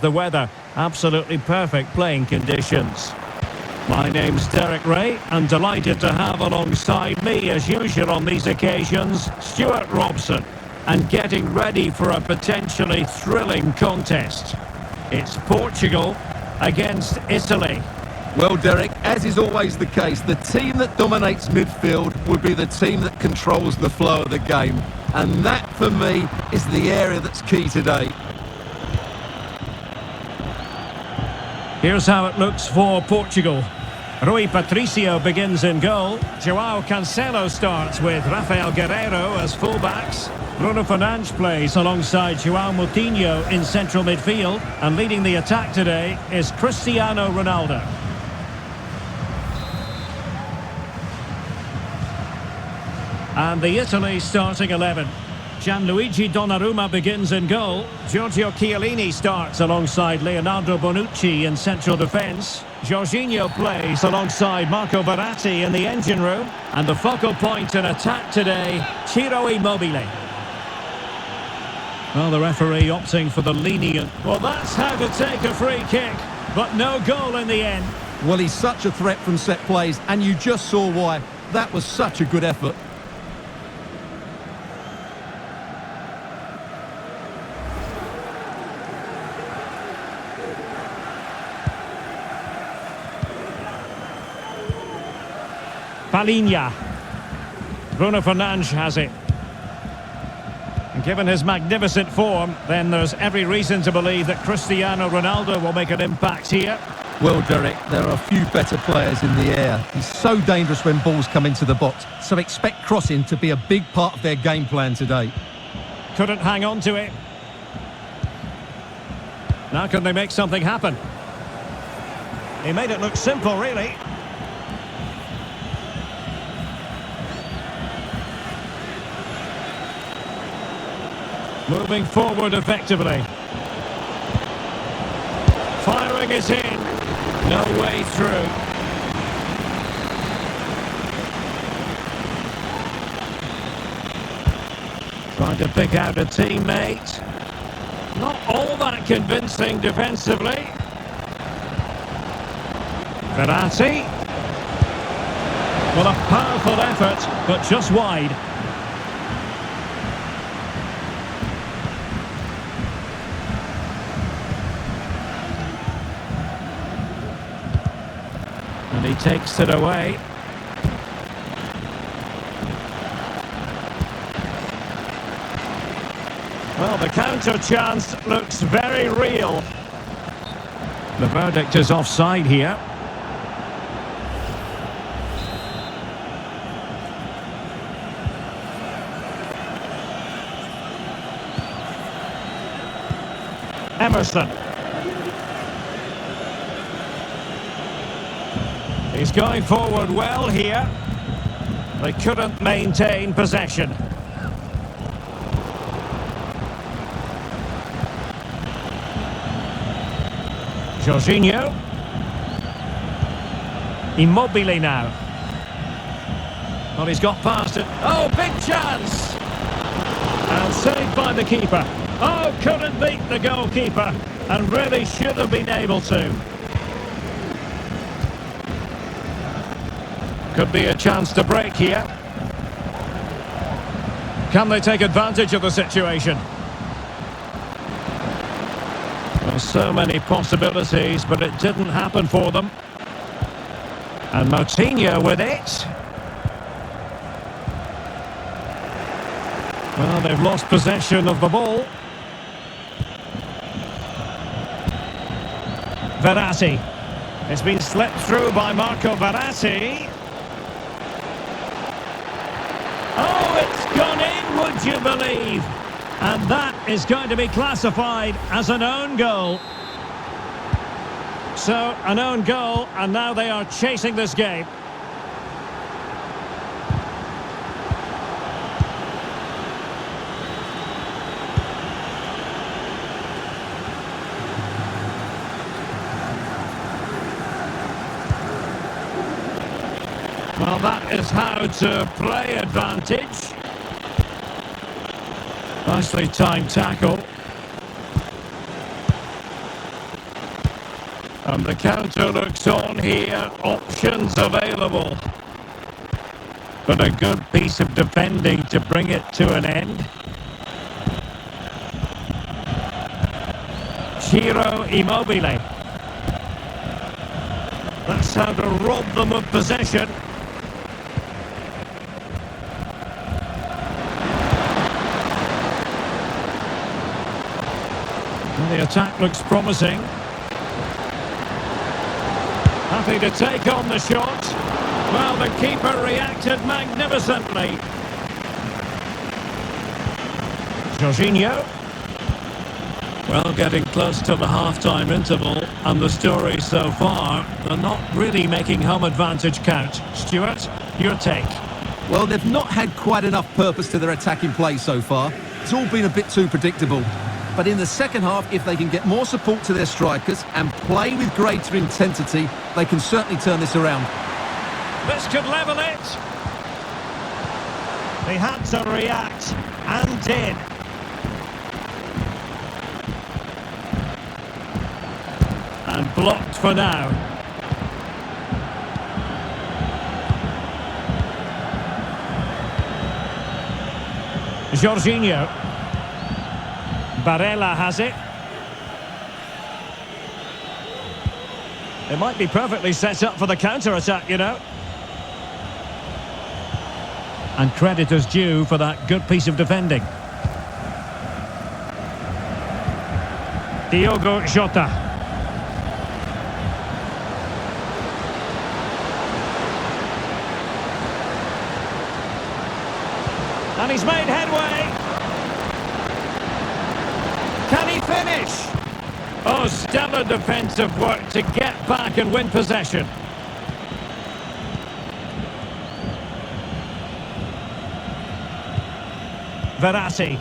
the weather. Absolutely perfect playing conditions. My name's Derek Ray, and delighted to have alongside me, as usual on these occasions, Stuart Robson. And getting ready for a potentially thrilling contest. It's Portugal against Italy. Well, Derek, as is always the case, the team that dominates midfield would be the team that controls the flow of the game. And that, for me, is the area that's key today. Here's how it looks for Portugal. Rui Patricio begins in goal. João Cancelo starts with Rafael Guerreiro as fullbacks. Bruno Fernandes plays alongside João Moutinho in central midfield. And leading the attack today is Cristiano Ronaldo. And the Italy starting 11. Gianluigi Donnarumma begins in goal. Giorgio Chiellini starts alongside Leonardo Bonucci in central defence. Jorginho plays alongside Marco Verratti in the engine room. And the focal point in attack today, Ciro Immobile. Well, the referee opting for the lenient. Well, that's how to take a free kick, but no goal in the end. Well, he's such a threat from set plays, and you just saw why. That was such a good effort. Palhinha. Bruno Fernandes has it. And given his magnificent form, then there's every reason to believe that Cristiano Ronaldo will make an impact here. Well, Derek, there are a few better players in the air. He's so dangerous when balls come into the box, so expect crossing to be a big part of their game plan today. Couldn't hang on to it. Now can they make something happen? He made it look simple, really. Moving forward effectively. Firing it in. No way through. Trying to pick out a teammate. Not all that convincing defensively. Verratti. Well, a powerful effort, but just wide. And he takes it away. Well, the counter chance looks very real. The verdict is offside here. Emerson. He's going forward well here. They couldn't maintain possession. Jorginho. Immobile now. Well, he's got past it. Oh, big chance! And saved by the keeper. Oh, couldn't beat the goalkeeper. And really should have been able to. Could be a chance to break here. Can they take advantage of the situation? Well, so many possibilities, but it didn't happen for them. And Moutinho with it. Well, they've lost possession of the ball. Verratti. It's been slipped through by Marco Verratti. Oh, it's gone in, would you believe? And that is going to be classified as an own goal. So, an own goal, and now they are chasing this game. Well, that is how to play advantage. Nicely timed tackle. And the counter looks on here. Options available. But a good piece of defending to bring it to an end. Ciro Immobile. That's how to rob them of possession. And the attack looks promising. Happy to take on the shot. Well, the keeper reacted magnificently. Jorginho. Well, getting close to the half-time interval, and the story so far, they're not really making home advantage count. Stuart, your take? Well, they've not had quite enough purpose to their attacking play so far. It's all been a bit too predictable. But in the second half, if they can get more support to their strikers and play with greater intensity, they can certainly turn this around. This could level it. They had to react, and did. And blocked for now. Jorginho. Barella has it. It might be perfectly set up for the counter-attack, you know. And credit is due for that good piece of defending. Diogo Jota. And he's made headway. Can he finish? Oh, stellar defensive work to get back and win possession. Verratti.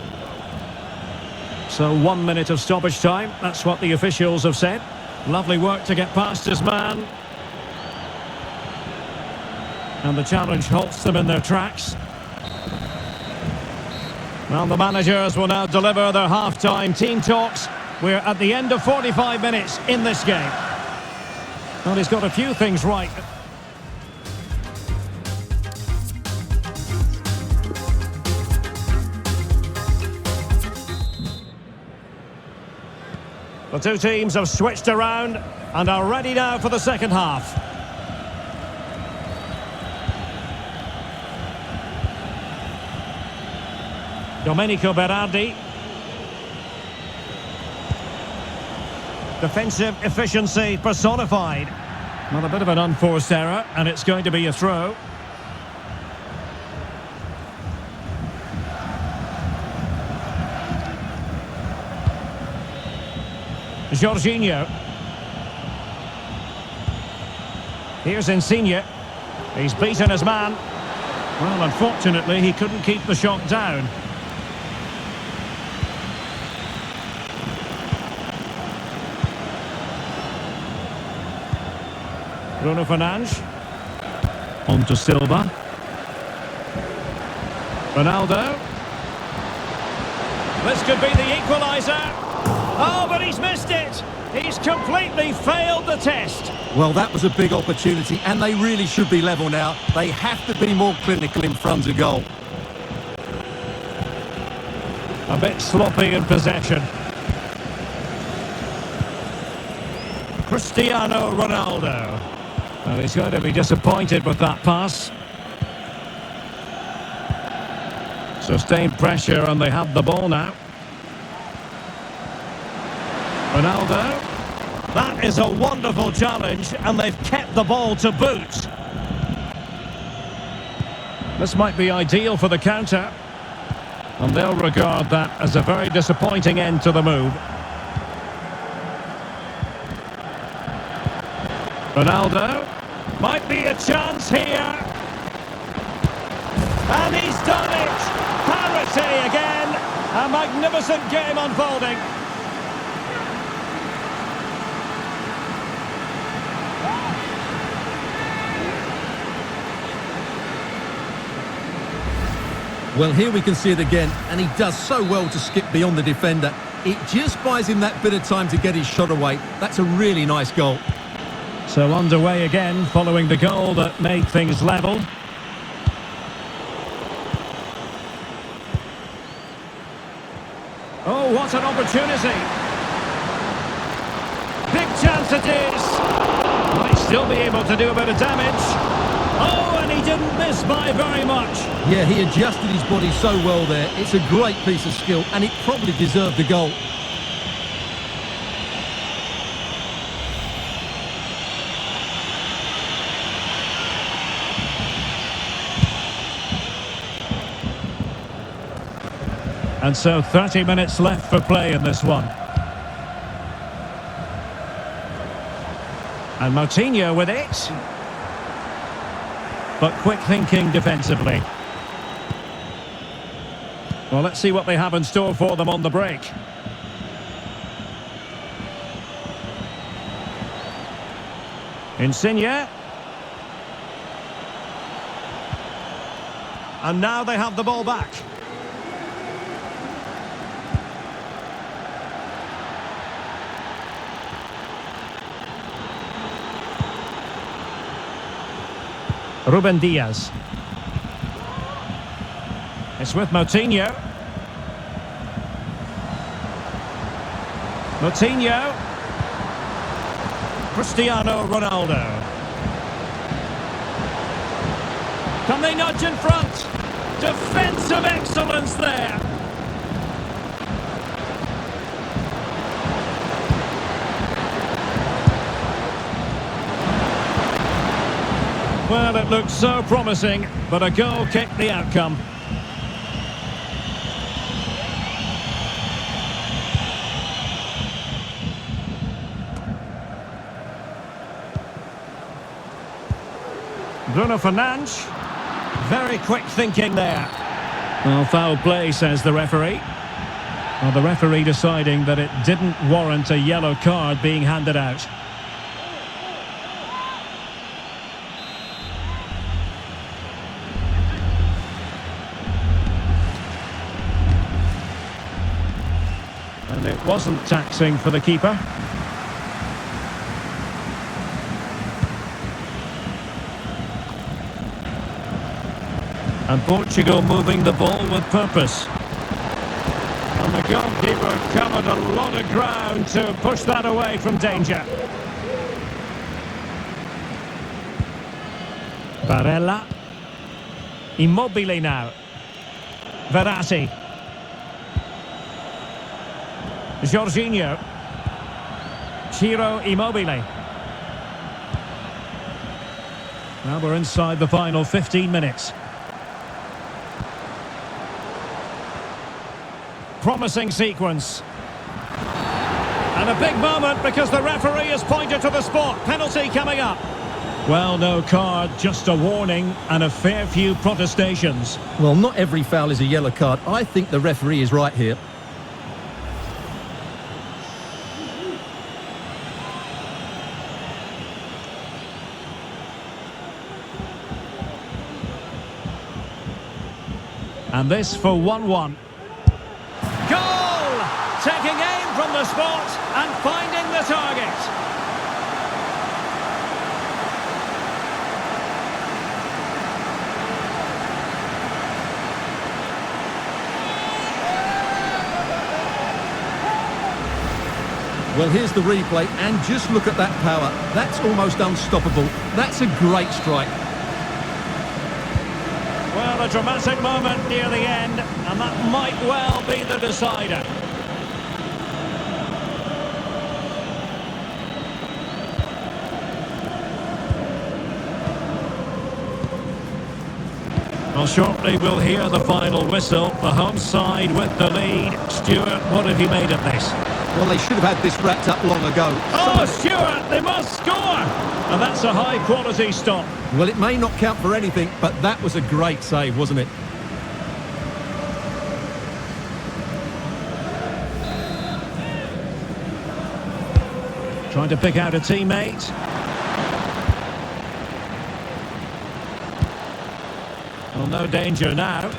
So 1 minute of stoppage time. That's what the officials have said. Lovely work to get past his man. And the challenge halts them in their tracks. Well, the managers will now deliver their half-time team talks. We're at the end of 45 minutes in this game. Well, he's got a few things right. The two teams have switched around and are ready now for the second half. Domenico Berardi. Defensive efficiency personified. Well, a bit of an unforced error, and it's going to be a throw. Jorginho. Here's Insigne. He's beaten his man. Well, unfortunately, he couldn't keep the shot down. Bruno Fernandes. On to Silva. Ronaldo. This could be the equaliser. Oh, but he's missed it. He's completely failed the test. Well, that was a big opportunity, and they really should be level now. They have to be more clinical in front of goal. A bit sloppy in possession. Cristiano Ronaldo. Well, he's going to be disappointed with that pass. Sustained pressure, and they have the ball now. Ronaldo. That is a wonderful challenge, and they've kept the ball to boot. This might be ideal for the counter, and they'll regard that as a very disappointing end to the move. Ronaldo. Might be a chance here. And he's done it! Parity again! A magnificent game unfolding. Well, here we can see it again, and he does so well to skip beyond the defender. It just buys him that bit of time to get his shot away. That's a really nice goal. So underway again following the goal that made things level. Oh, what an opportunity. Big chance it is. Might still be able to do a bit of damage. Oh, and he didn't miss by very much. Yeah, he adjusted his body so well there. It's a great piece of skill, and it probably deserved the goal. And so 30 minutes left for play in this one. And Moutinho with it. But quick thinking defensively. Well, let's see what they have in store for them on the break. Insigne. And now they have the ball back. Ruben Diaz. It's with Moutinho. Moutinho. Cristiano Ronaldo. Can they nudge in front? Defensive excellence there. Well, it looked so promising, but a goal kicked the outcome. Bruno Fernandes. Very quick thinking there. Well, foul play, says the referee. Well, the referee deciding that it didn't warrant a yellow card being handed out. And it wasn't taxing for the keeper. And Portugal moving the ball with purpose. And the goalkeeper covered a lot of ground to push that away from danger. Barella. Immobile now. Verratti. Jorginho. Ciro Immobile. Now we're inside the final 15 minutes. Promising sequence. And a big moment because the referee has pointed to the spot. Penalty coming up. Well, no card, just a warning and a fair few protestations. Well, not every foul is a yellow card. I think the referee is right here. And this for 1-1. Goal! Taking aim from the spot and finding the target. Well, here's the replay, and just look at that power. That's almost unstoppable. That's a great strike. Well, a dramatic moment near the end, and that might well be the decider. Well, shortly we'll hear the final whistle. The home side with the lead. Stuart, what have you made of this? Well, they should have had this wrapped up long ago. Oh, Stuart, they must score! And that's a high-quality stop. Well, it may not count for anything, but that was a great save, wasn't it? Trying to pick out a teammate. Well, no danger now.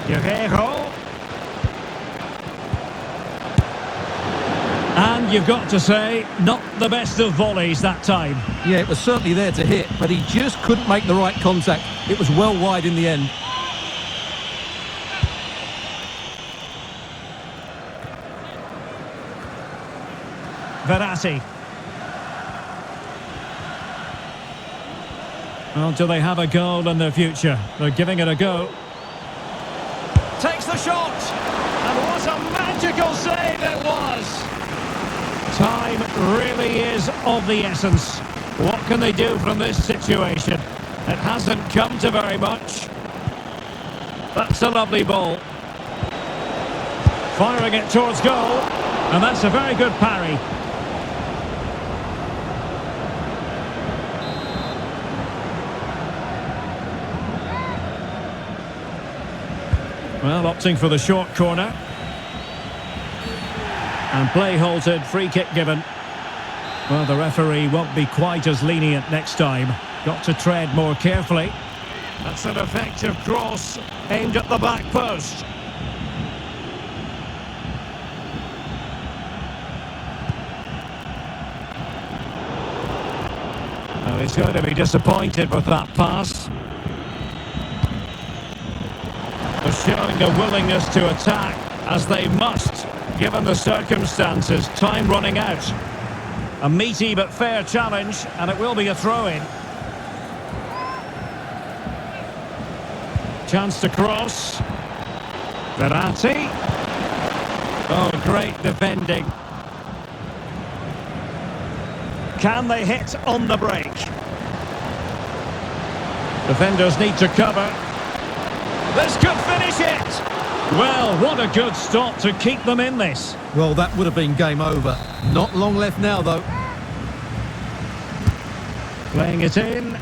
Guerrero. And you've got to say, not the best of volleys that time. Yeah, it was certainly there to hit, but he just couldn't make the right contact. It was well wide in the end. Verratti. Well, do they have a goal in their future? They're giving it a go. Takes the shot! And what a magical save it was! Time really is of the essence. What can they do from this situation? It hasn't come to very much. That's a lovely ball. Firing it towards goal. And that's a very good parry. Well, opting for the short corner. And play halted, free kick given. Well, the referee won't be quite as lenient next time. Got to tread more carefully. That's an effective cross aimed at the back post. Well, he's going to be disappointed with that pass. They're showing a willingness to attack, as they must, given the circumstances. Time running out. A meaty but fair challenge, and it will be a throw-in. Chance to cross. Verratti. Oh, great defending. Can they hit on the break? Defenders need to cover. This could finish it! Well, what a good stop to keep them in this. Well, that would have been game over. Not long left now, though. Playing it in.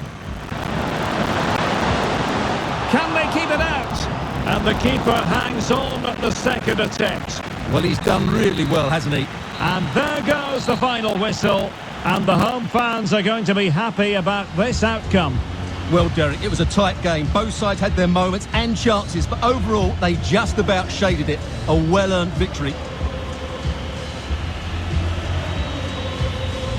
Can they keep it out? And the keeper hangs on at the second attempt. Well, he's done really well, hasn't he? And there goes the final whistle. And the home fans are going to be happy about this outcome. Well, Derek, it was a tight game. Both sides had their moments and chances, but overall, they just about shaded it. A well-earned victory.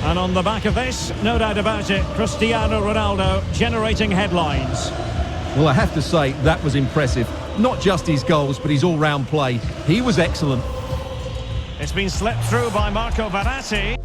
And on the back of this, no doubt about it, Cristiano Ronaldo generating headlines. Well, I have to say, that was impressive. Not just his goals, but his all-round play. He was excellent. It's been slipped through by Marco Verratti.